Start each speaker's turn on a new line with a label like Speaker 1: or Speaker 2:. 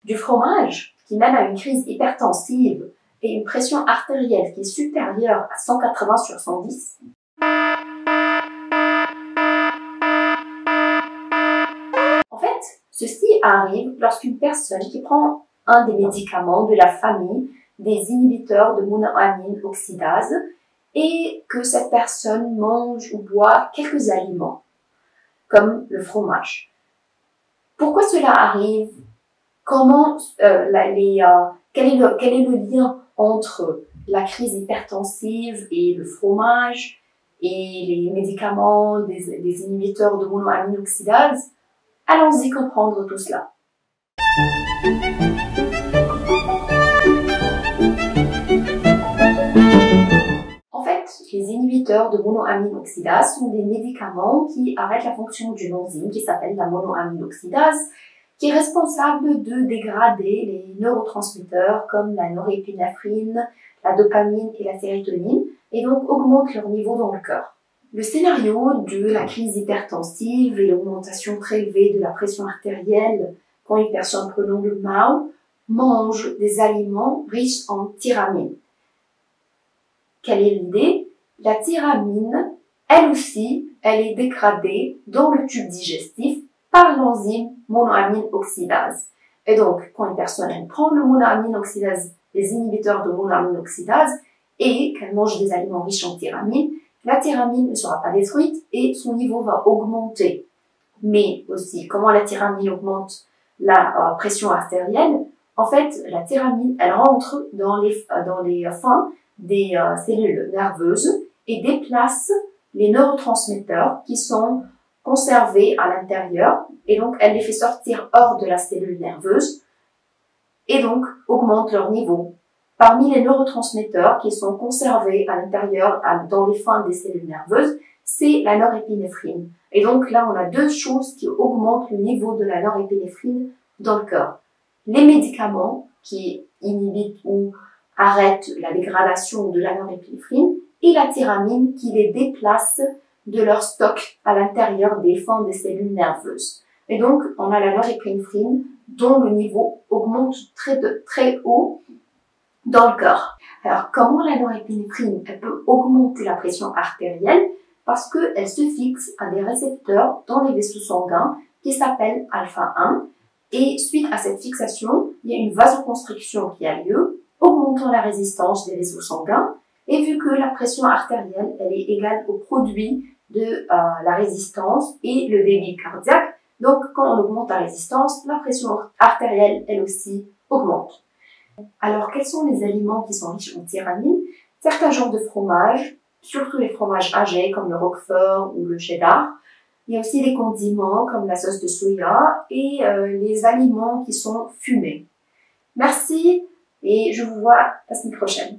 Speaker 1: du fromage qui mène à une crise hypertensive et une pression artérielle qui est supérieure à 180 sur 110, en fait, ceci arrive lorsqu'une personne qui prend un des médicaments de la famille des inhibiteurs de monoamine oxydase et que cette personne mange ou boit quelques aliments, comme le fromage. Pourquoi cela arrive? Comment, quel est le lien entre la crise hypertensive et le fromage et les médicaments des inhibiteurs de monoamine oxydase? Allons-y comprendre tout cela. En fait, les inhibiteurs de monoamine oxydase sont des médicaments qui arrêtent la fonction d'une enzyme qui s'appelle la monoamine oxydase, qui est responsable de dégrader les neurotransmetteurs comme la norépinéphrine, la dopamine et la sérotonine, et donc augmente leur niveau dans le cœur. Le scénario de la crise hypertensive et l'augmentation très élevée de la pression artérielle quand une personne prenant le MAO mange des aliments riches en tyramine. Quelle est l'idée? La tyramine, elle aussi, elle est dégradée dans le tube digestif par l'enzyme monoamine oxydase. Et donc, quand une personne prend le monoamine oxydase, les inhibiteurs de monoamine oxydase, et qu'elle mange des aliments riches en tyramine, la tyramine ne sera pas détruite et son niveau va augmenter. Mais aussi, comment la tyramine augmente la pression artérielle? En fait, la tyramine, elle rentre dans les fins des cellules nerveuses et déplace les neurotransmetteurs qui sont conservés à l'intérieur, et donc elle les fait sortir hors de la cellule nerveuse et donc augmente leur niveau. Parmi les neurotransmetteurs qui sont conservés à l'intérieur, dans les fins des cellules nerveuses, c'est la norépinéphrine. Et donc là, on a deux choses qui augmentent le niveau de la norépinéphrine dans le corps. Les médicaments qui inhibitent ou arrêtent la dégradation de la norépinéphrine et la tyramine qui les déplace de leur stock à l'intérieur des fins des cellules nerveuses. Et donc, on a la norépinéphrine dont le niveau augmente très haut dans le corps. Alors, comment la norépinéphrine elle peut augmenter la pression artérielle? Parce qu'elle se fixe à des récepteurs dans les vaisseaux sanguins qui s'appellent alpha-1. Et suite à cette fixation, il y a une vasoconstriction qui a lieu, augmentant la résistance des vaisseaux sanguins. Et vu que la pression artérielle, elle est égale au produit de la résistance et le débit cardiaque, donc quand on augmente la résistance, la pression artérielle, elle aussi, augmente. Alors, quels sont les aliments qui sont riches en tyramine? Certains genres de fromages, surtout les fromages âgés comme le roquefort ou le cheddar. Il y a aussi les condiments comme la sauce de soya et les aliments qui sont fumés. Merci et je vous vois la semaine prochaine.